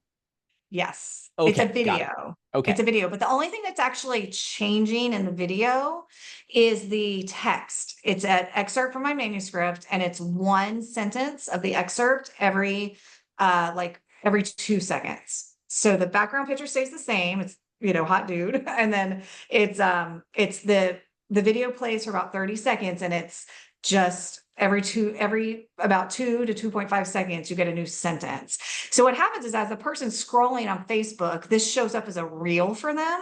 Speaker 2: Yes, it's a
Speaker 1: Okay, got it.
Speaker 2: video. It's
Speaker 1: Okay.
Speaker 2: a video, but the only thing that's actually changing in the video is the text. It's an excerpt from my manuscript, and it's one sentence of the excerpt every 2 seconds. So the background picture stays the same. It's hot dude, and then it's the video plays for about 30 seconds, and it's just every about 2 to 2.5 seconds you get a new sentence. So what happens is as the person's scrolling on Facebook, this shows up as a reel for them,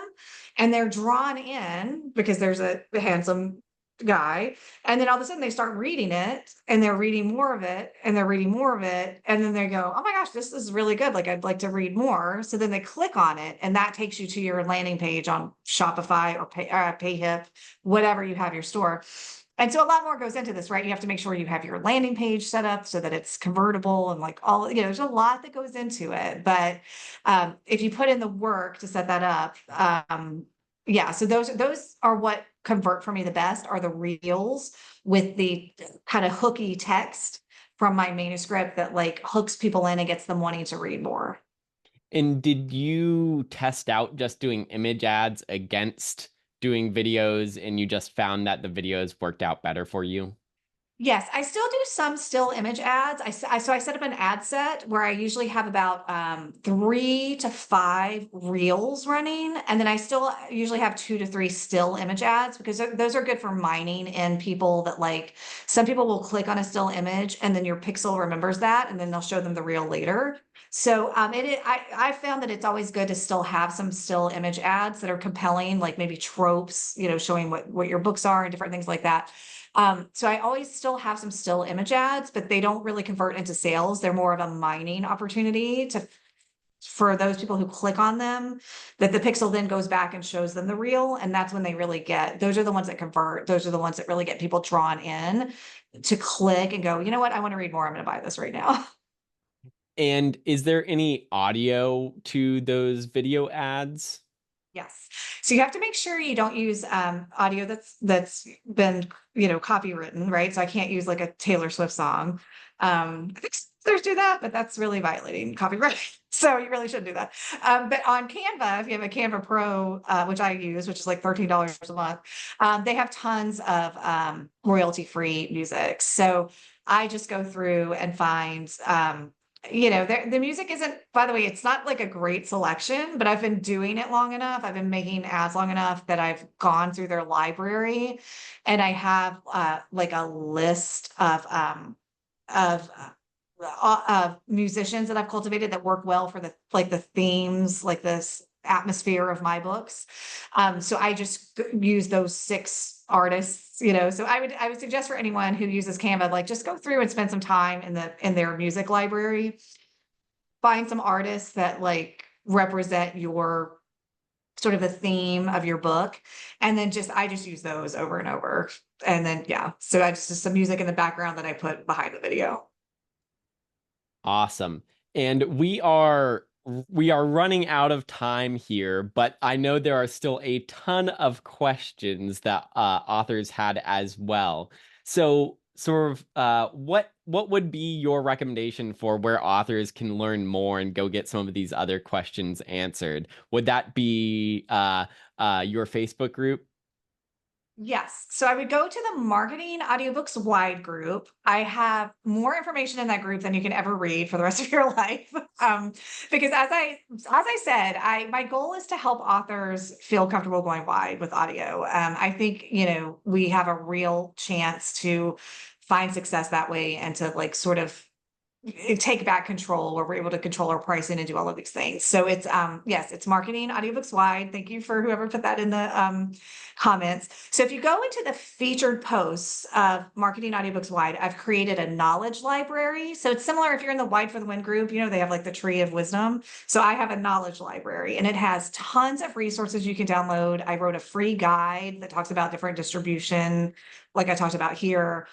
Speaker 2: and they're drawn in because there's a handsome guy, and then all of a sudden they start reading it, and they're reading more of it, and they're reading more of it, and then they go, oh my gosh, this is really good, like I'd like to read more. So then they click on it, and that takes you to your landing page on Shopify or PayHip, whatever you have your store. And so a lot more goes into this, right? You have to make sure you have your landing page set up so that it's convertible and like all, there's a lot that goes into it. But if you put in the work to set that up, yeah, so those are what convert for me the best are the reels with the kind of hooky text from my manuscript that like hooks people in and gets them wanting to read more.
Speaker 1: And did you test out just doing image ads against doing videos and you just found that the videos worked out better for you?
Speaker 2: Yes, I still do some still image ads. So I set up an ad set where I usually have about 3 to 5 reels running, and then I still usually have 2 to 3 still image ads because those are good for mining in people that like. Some people will click on a still image and then your pixel remembers that, and then they'll show them the reel later. So I found that it's always good to still have some still image ads that are compelling, like maybe tropes, showing what your books are and different things like that. So I always still have some still image ads, but they don't really convert into sales. They're more of a mining opportunity for those people who click on them, that the pixel then goes back and shows them the reel. And that's when they really those are the ones that convert. Those are the ones that really get people drawn in to click and go, you know what? I want to read more. I'm going to buy this right now.
Speaker 1: And is there any audio to those video ads?
Speaker 2: Yes. So you have to make sure you don't use audio that's been, copywritten, right? So I can't use like a Taylor Swift song. I think others do that, but that's really violating copyright. So you really shouldn't do that. But on Canva, if you have a Canva Pro, which I use, which is like $13 a month, they have tons of royalty-free music. So I just go through and find the music isn't, by the way, it's not like a great selection, but I've been doing it long enough. I've been making ads long enough that I've gone through their library and I have like a list of musicians that I've cultivated that work well for the themes, like this atmosphere of my books. So I just use those 6 artists, So I would suggest for anyone who uses Canva, like just go through and spend some time in their music library, find some artists that like represent your sort of the theme of your book, and then I just use those over and over. And then yeah, so I just some music in the background that I put behind the video.
Speaker 1: Awesome. And we are running out of time here, but I know there are still a ton of questions that authors had as well. So, sort of, what would be your recommendation for where authors can learn more and go get some of these other questions answered? Would that be your Facebook group?
Speaker 2: Yes. So I would go to the Marketing Audiobooks Wide group. I have more information in that group than you can ever read for the rest of your life. Because as I said, my goal is to help authors feel comfortable going wide with audio. I think, we have a real chance to find success that way and to like sort of take back control where we're able to control our pricing and do all of these things. So it's yes, it's Marketing Audiobooks Wide. Thank you for whoever put that in the comments. So if you go into the featured posts of Marketing Audiobooks Wide, I've created a knowledge library. So it's similar if you're in the Wide for the Win group, they have like the tree of wisdom. So I have a knowledge library and it has tons of resources you can download. I wrote a free guide that talks about different distribution, like I talked about here.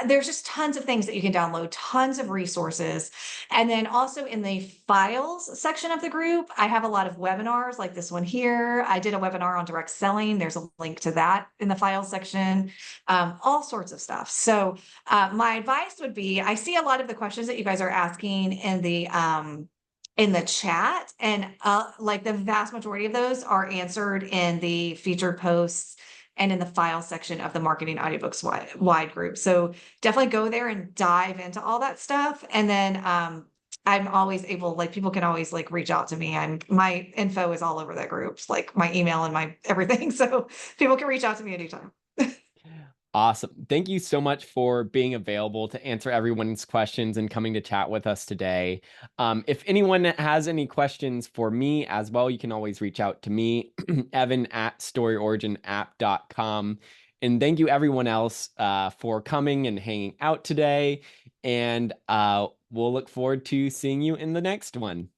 Speaker 2: There's just tons of things that you can download, tons of resources. And then also in the files section of the group, I have a lot of webinars like this one here. I did a webinar on direct selling. There's a link to that in the files section, all sorts of stuff. So my advice would be, I see a lot of the questions that you guys are asking in the chat, and like the vast majority of those are answered in the featured posts and in the file section of the Marketing Audiobooks Wide group. So definitely go there and dive into all that stuff. And then I'm always able, like people can always like reach out to me. My info is all over that group, like my email and my everything. So people can reach out to me anytime.
Speaker 1: Awesome. Thank you so much for being available to answer everyone's questions and coming to chat with us today. If anyone has any questions for me as well, you can always reach out to me, Evan at storyoriginApp.com. And thank you everyone else for coming and hanging out today. And we'll look forward to seeing you in the next one.